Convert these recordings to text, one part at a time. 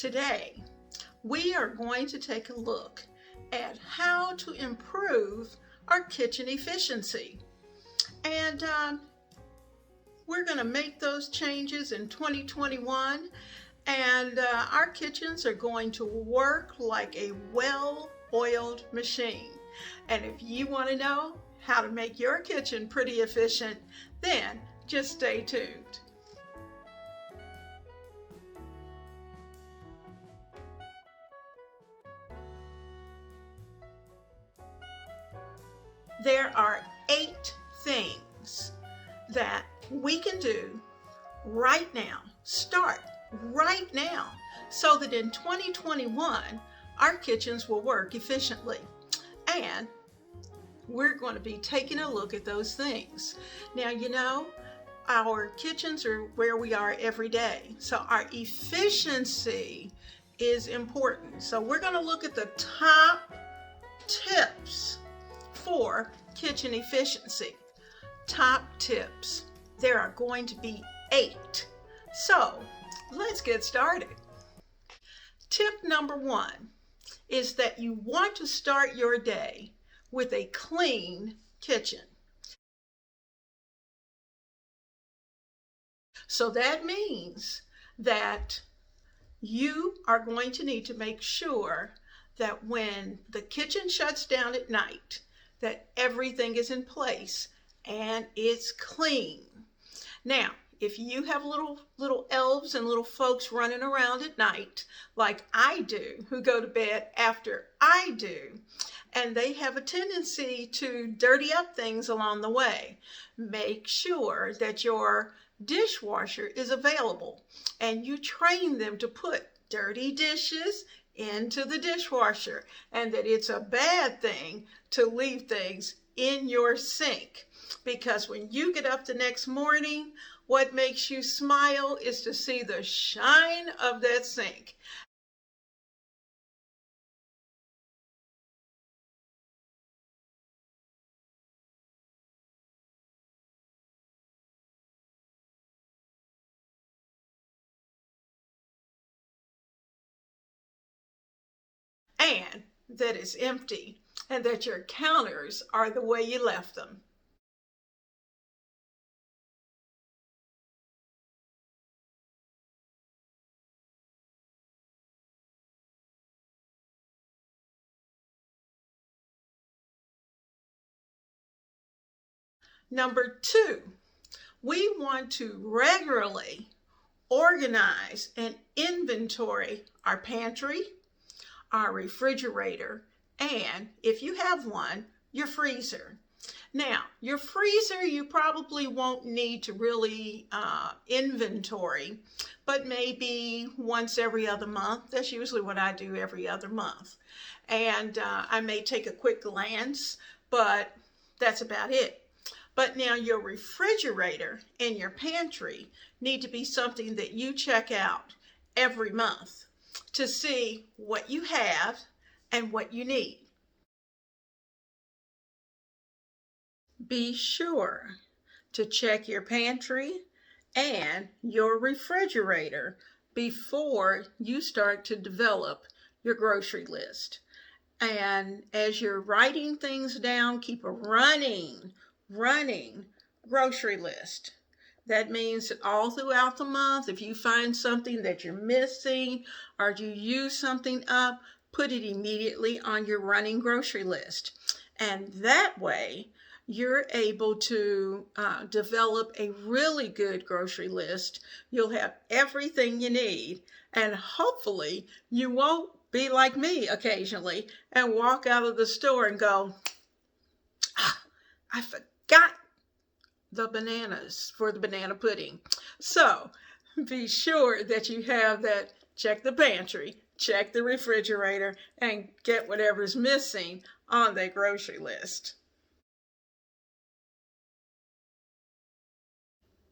Today, we are going to take a look at how to improve our kitchen efficiency. And we're going to make those changes in 2021, and our kitchens are going to work like a well-oiled machine. And if you want to know how to make your kitchen pretty efficient, then just stay tuned. There are 8 things that we can do right now, start right now, so that in 2021, our kitchens will work efficiently. And we're going to be taking a look at those things. Now, you know, our kitchens are where we are every day, so our efficiency is important. So we're going to look at the top tips for kitchen efficiency. Top tips. There are going to be 8. So let's get started. Tip number 1 is that you want to start your day with a clean kitchen. So that means that you are going to need to make sure that when the kitchen shuts down at night, that everything is in place and it's clean. Now, if you have little elves and little folks running around at night, like I do, who go to bed after I do, and they have a tendency to dirty up things along the way, make sure that your dishwasher is available and you train them to put dirty dishes into the dishwasher, and that it's a bad thing to leave things in your sink, because when you get up the next morning, what makes you smile is to see the shine of that sink. And that it's empty, and that your counters are the way you left them. Number 2, we want to regularly organize and inventory our pantry, our refrigerator, and if you have one, your freezer. Now, your freezer you probably won't need to really inventory, but maybe once every other month. That's usually what I do, every other month. And I may take a quick glance, but that's about it. But now your refrigerator and your pantry need to be something that you check out every month to see what you have and what you need. Be sure to check your pantry and your refrigerator before you start to develop your grocery list. And as you're writing things down, keep a running grocery list. That means that all throughout the month, if you find something that you're missing or you use something up, put it immediately on your running grocery list. And that way, you're able to develop a really good grocery list. You'll have everything you need, and hopefully you won't be like me occasionally and walk out of the store and go, I forgot the bananas for the banana pudding. So be sure that you have that. Check the pantry, check the refrigerator, and get whatever's missing on the grocery list.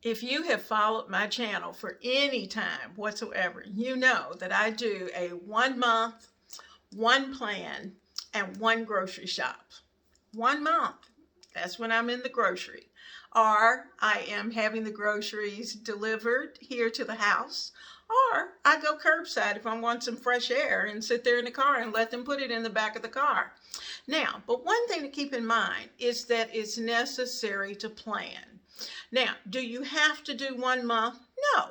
If you have followed my channel for any time whatsoever, you know that I do a 1 month, 1 plan, and 1 grocery shop. 1 month, that's when I'm in the grocery. Or I am having the groceries delivered here to the house, Or I go curbside if I want some fresh air and sit there in the car and let them put it in the back of the car. Now, but one thing to keep in mind is that it's necessary to plan. Now, do you have to do 1 month? No.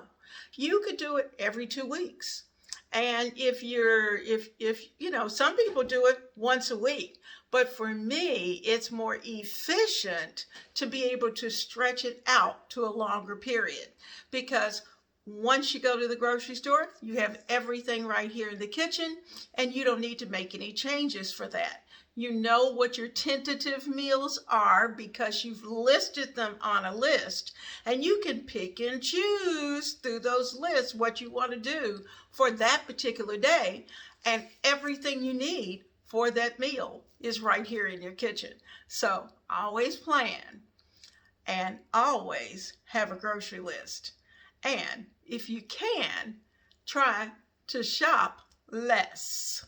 You could do it every 2 weeks. And if you know, some people do it once a week, but for me, it's more efficient to be able to stretch it out to a longer period, because once you go to the grocery store, you have everything right here in the kitchen, and you don't need to make any changes for that. You know what your tentative meals are because you've listed them on a list, and you can pick and choose through those lists what you want to do for that particular day, and everything you need for that meal is right here in your kitchen. So always plan and always have a grocery list. And if you can, try to shop less.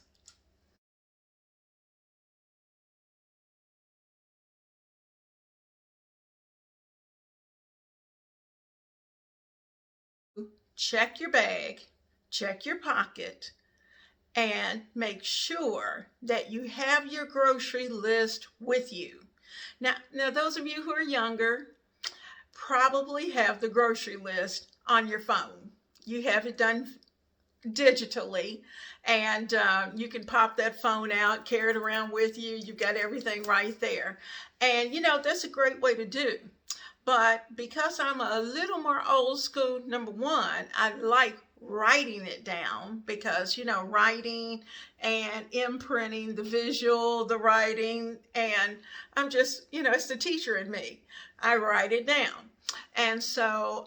Check your bag, check your pocket, and make sure that you have your grocery list with you. Now those of you who are younger probably have the grocery list on your phone. You have it done digitally, and you can pop that phone out, carry it around with you. You've got everything right there. And you know, that's a great way to do. But because I'm a little more old school, number one, I like writing it down, because you know, writing and imprinting, the visual, the writing, and I'm just, you know, it's the teacher in me. I write it down. And so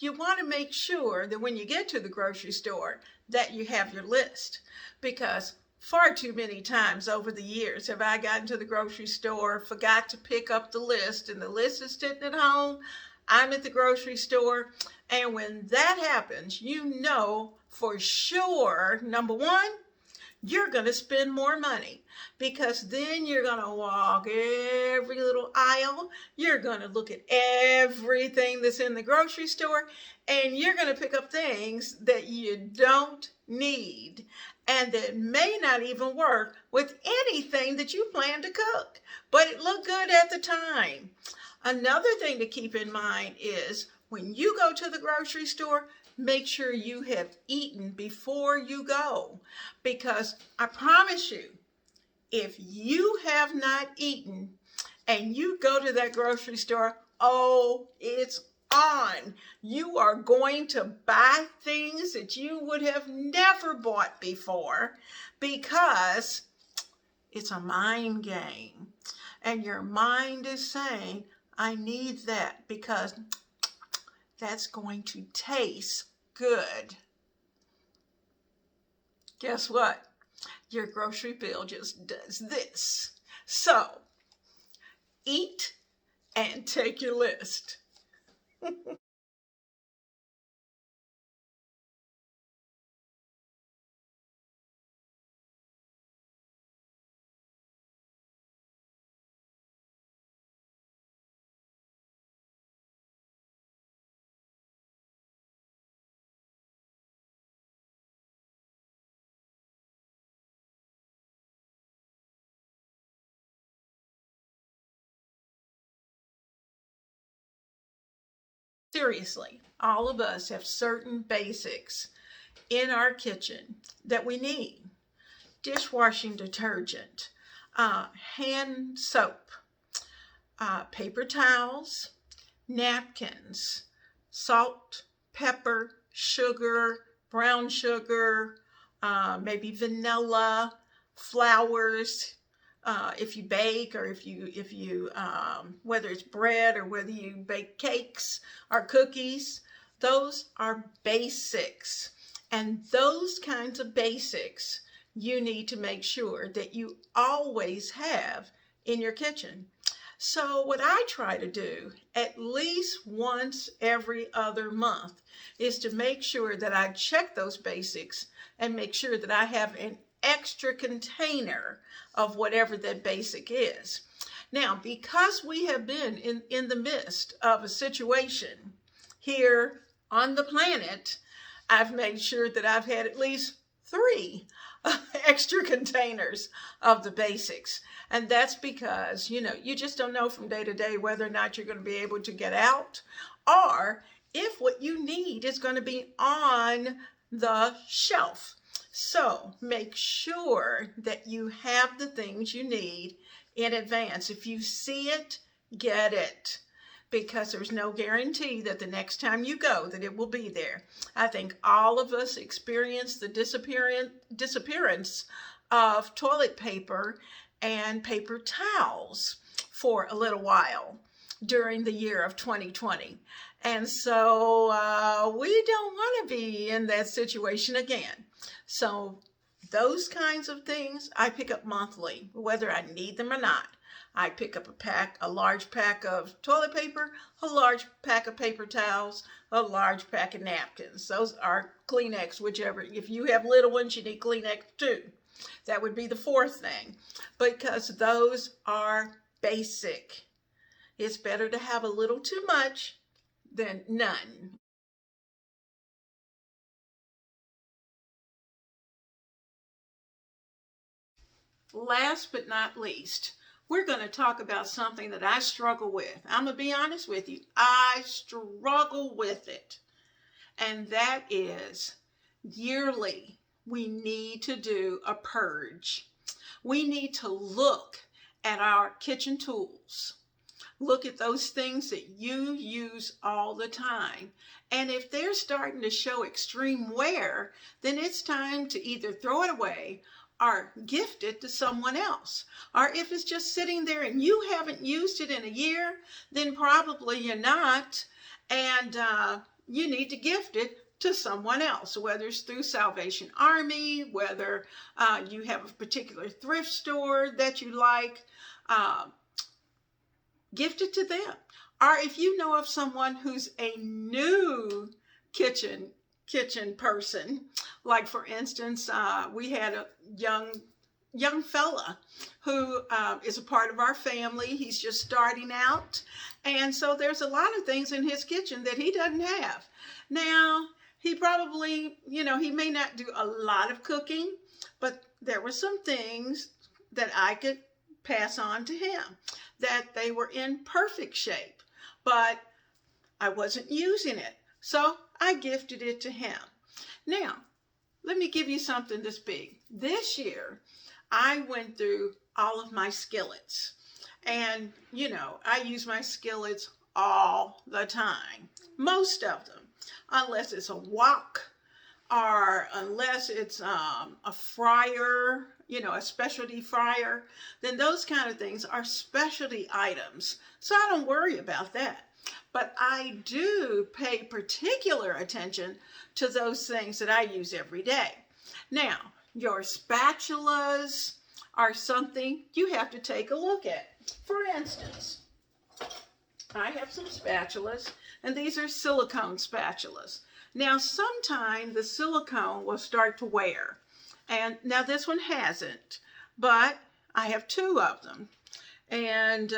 you want to make sure that when you get to the grocery store that you have your list, because far too many times over the years have I gotten to the grocery store, forgot to pick up the list, and the list is sitting at home. I'm at the grocery store, and when that happens, you know for sure, number one, you're going to spend more money, because then you're going to walk every little aisle. You're going to look at everything that's in the grocery store, and you're going to pick up things that you don't need and that may not even work with anything that you plan to cook, but it looked good at the time. Another thing to keep in mind is when you go to the grocery store, make sure you have eaten before you go, because I promise you, if you have not eaten and you go to that grocery store, oh, it's on. You are going to buy things that you would have never bought before, because it's a mind game. And your mind is saying, I need that because that's going to taste good. Guess what? Your grocery bill just does this. So, eat and take your list. Seriously, all of us have certain basics in our kitchen that we need. Dishwashing detergent, hand soap, paper towels, napkins, salt, pepper, sugar, brown sugar, maybe vanilla, flours. If you bake, or if you whether it's bread or whether you bake cakes or cookies, those are basics. And those kinds of basics you need to make sure that you always have in your kitchen. So what I try to do at least once every other month is to make sure that I check those basics and make sure that I have an extra container of whatever that basic is. Now, because we have been in the midst of a situation here on the planet, I've made sure that I've had at least 3 extra containers of the basics. And that's because, you just don't know from day to day whether or not you're going to be able to get out, or if what you need is going to be on the shelf. So make sure that you have the things you need in advance. If you see it, get it, because there's no guarantee that the next time you go that it will be there. I think all of us experienced the disappearance of toilet paper and paper towels for a little while during the year of 2020. And so we don't want to be in that situation again. So those kinds of things I pick up monthly, whether I need them or not. I pick up a large pack of toilet paper, a large pack of paper towels, a large pack of napkins. Those are Kleenex, whichever. If you have little ones, you need Kleenex too. That would be the 4th thing, because those are basic. It's better to have a little too much than none. Last but not least, we're going to talk about something that I struggle with. I'm going to be honest with you. I struggle with it. And that is, yearly, we need to do a purge. We need to look at our kitchen tools. Look at those things that you use all the time. And if they're starting to show extreme wear, then it's time to either throw it away or gift it to someone else. Or if it's just sitting there and you haven't used it in a year, then probably you're not. And you need to gift it to someone else, whether it's through Salvation Army, whether you have a particular thrift store that you like. Gift it to them. Or if you know of someone who's a new kitchen person, like for instance, we had a young fella who is a part of our family. He's just starting out, and so there's a lot of things in his kitchen that he doesn't have. Now, he probably, he may not do a lot of cooking, but there were some things that I could pass on to him, that they were in perfect shape, but I wasn't using it. So I gifted it to him. Now, let me give you something this big. This year, I went through all of my skillets. And, I use my skillets all the time. Most of them. Unless it's a wok, or unless it's a fryer, a specialty fryer, then those kind of things are specialty items. So I don't worry about that. But I do pay particular attention to those things that I use every day. Now, your spatulas are something you have to take a look at. For instance, I have some spatulas, and these are silicone spatulas. Now, sometime the silicone will start to wear. And now this one hasn't, but I have 2 of them. And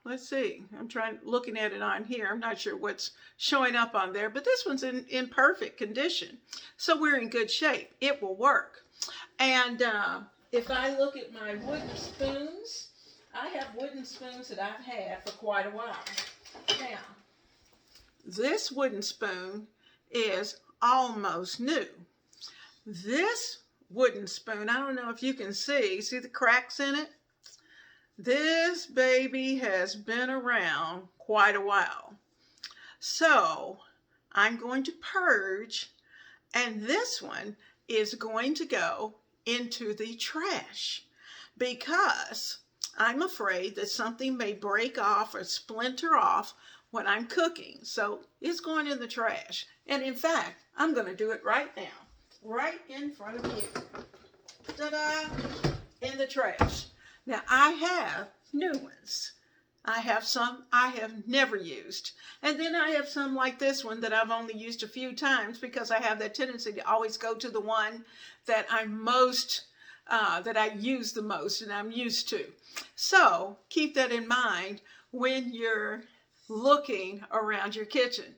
let's see, looking at it on here. I'm not sure what's showing up on there, but this one's in perfect condition. So we're in good shape. It will work. And if I look at my wooden spoons, I have wooden spoons that I've had for quite a while. Now, this wooden spoon is almost new. This wooden spoon, I don't know if you can see the cracks in it? This baby has been around quite a while. So I'm going to purge, and this one is going to go into the trash, because I'm afraid that something may break off or splinter off when I'm cooking. So it's going in the trash. And in fact, I'm going to do it right now, right in front of you. Ta-da! In the trash. Now, I have new ones. I have some I have never used. And then I have some like this one that I've only used a few times, because I have that tendency to always go to the one that that I use the most and I'm used to. So keep that in mind when you're looking around your kitchen.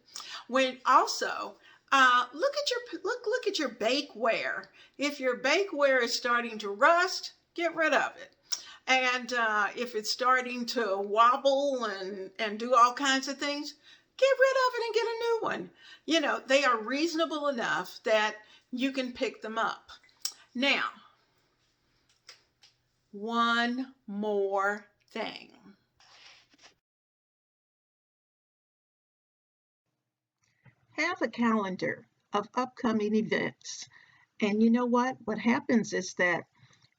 When also, Look at your bakeware. If your bakeware is starting to rust, get rid of it. And if it's starting to wobble and do all kinds of things, get rid of it and get a new one. You know, they are reasonable enough that you can pick them up. Now, one more thing. Have a calendar of upcoming events. And you know what? What happens is that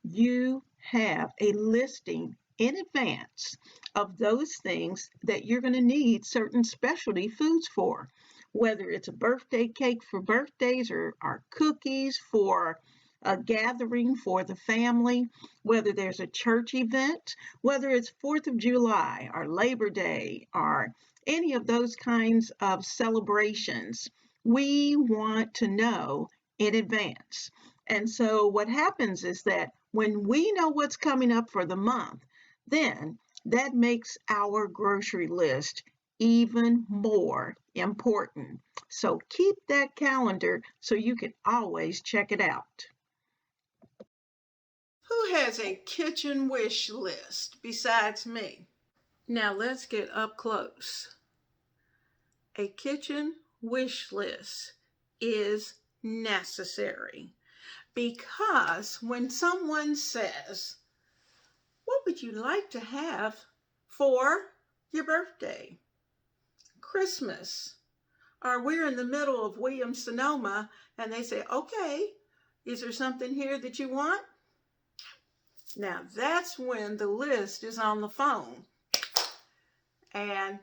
you have a listing in advance of those things that you're going to need certain specialty foods for, whether it's a birthday cake for birthdays or cookies for a gathering for the family, whether there's a church event, whether it's 4th of July or Labor Day or any of those kinds of celebrations. We want to know in advance. And so what happens is that when we know what's coming up for the month, then that makes our grocery list even more important. So keep that calendar so you can always check it out. Who has a kitchen wish list besides me? Now let's get up close. A kitchen wish list is necessary because when someone says, what would you like to have for your birthday, Christmas, or we're in the middle of Williams-Sonoma and they say, okay, is there something here that you want? Now that's when the list is on the phone and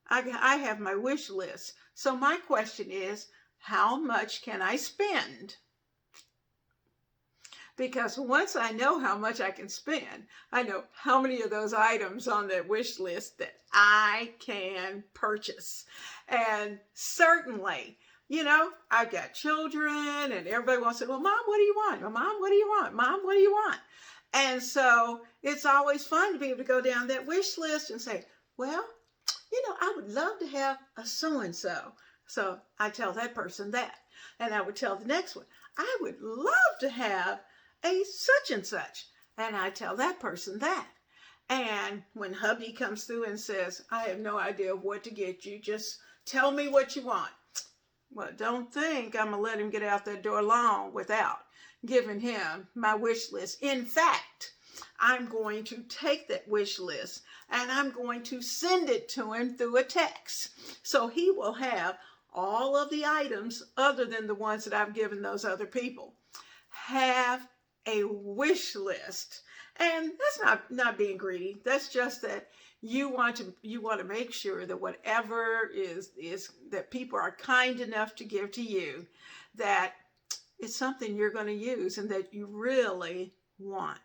I have my wish list. So my question is, how much can I spend? Because once I know how much I can spend, I know how many of those items on that wish list that I can purchase. And certainly, you know, I've got children and everybody wants to say, well, Mom, what do you want? Well, Mom, what do you want? Mom, what do you want? And so it's always fun to be able to go down that wish list and say, well, you know, I would love to have a so-and-so. So I tell that person that. And I would tell the next one, I would love to have a such and such. And I tell that person that. And when hubby comes through and says, I have no idea what to get you, just tell me what you want. Well, don't think I'm going to let him get out that door long without giving him my wish list. In fact, I'm going to take that wish list and I'm going to send it to him through a text. So he will have all of the items other than the ones that I've given those other people. Have a wish list. And that's not being greedy. That's just that you want to make sure that whatever is that people are kind enough to give to you, that it's something you're going to use and that you really want.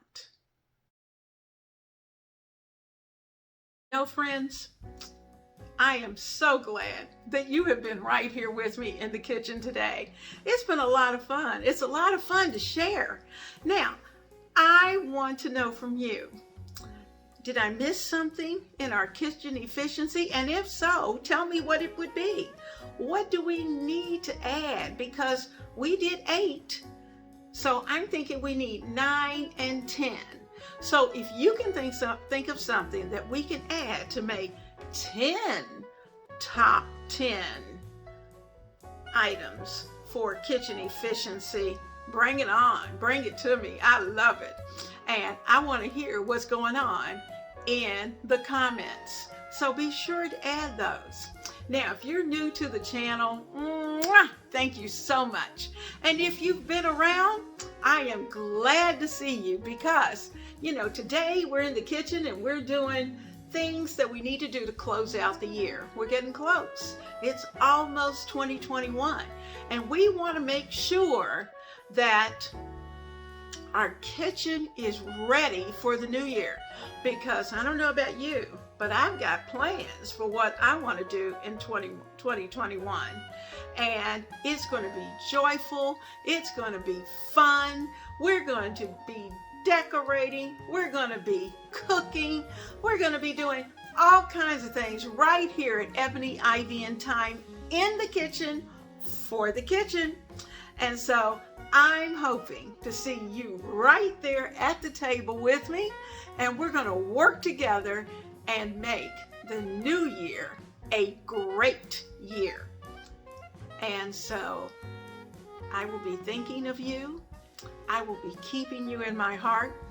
You know, friends, I am so glad that you have been right here with me in the kitchen today. It's been a lot of fun. It's a lot of fun to share. Now, I want to know from you, did I miss something in our kitchen efficiency? And if so, tell me what it would be. What do we need to add? Because we did 8, so I'm thinking we need 9 and 10. So if you can think of something that we can add to make 10 top 10 items for kitchen efficiency, bring it on. Bring it to me. I love it. And I want to hear what's going on in the comments. So be sure to add those. Now, if you're new to the channel, thank you so much. And if you've been around, I am glad to see you because, you know, today we're in the kitchen and we're doing things that we need to do to close out the year. We're getting close. It's almost 2021. And we want to make sure that our kitchen is ready for the new year, because I don't know about you, but I've got plans for what I want to do in 2021. And it's going to be joyful. It's going to be fun. We're going to be decorating. We're going to be cooking. We're going to be doing all kinds of things right here at Ebony, Ivy, and Thyme in the kitchen for the kitchen. And so I'm hoping to see you right there at the table with me, and we're going to work together and make the new year a great year. And so I will be thinking of you. I will be keeping you in my heart.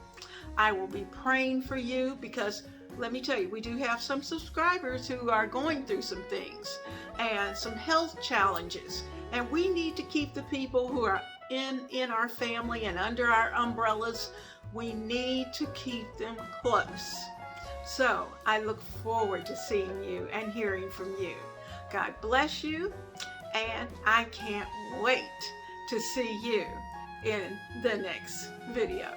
I will be praying for you, because let me tell you, we do have some subscribers who are going through some things and some health challenges, and we need to keep the people who are in our family and under our umbrellas, we need to keep them close. So I look forward to seeing you and hearing from you. God bless you, and I can't wait to see you in the next video.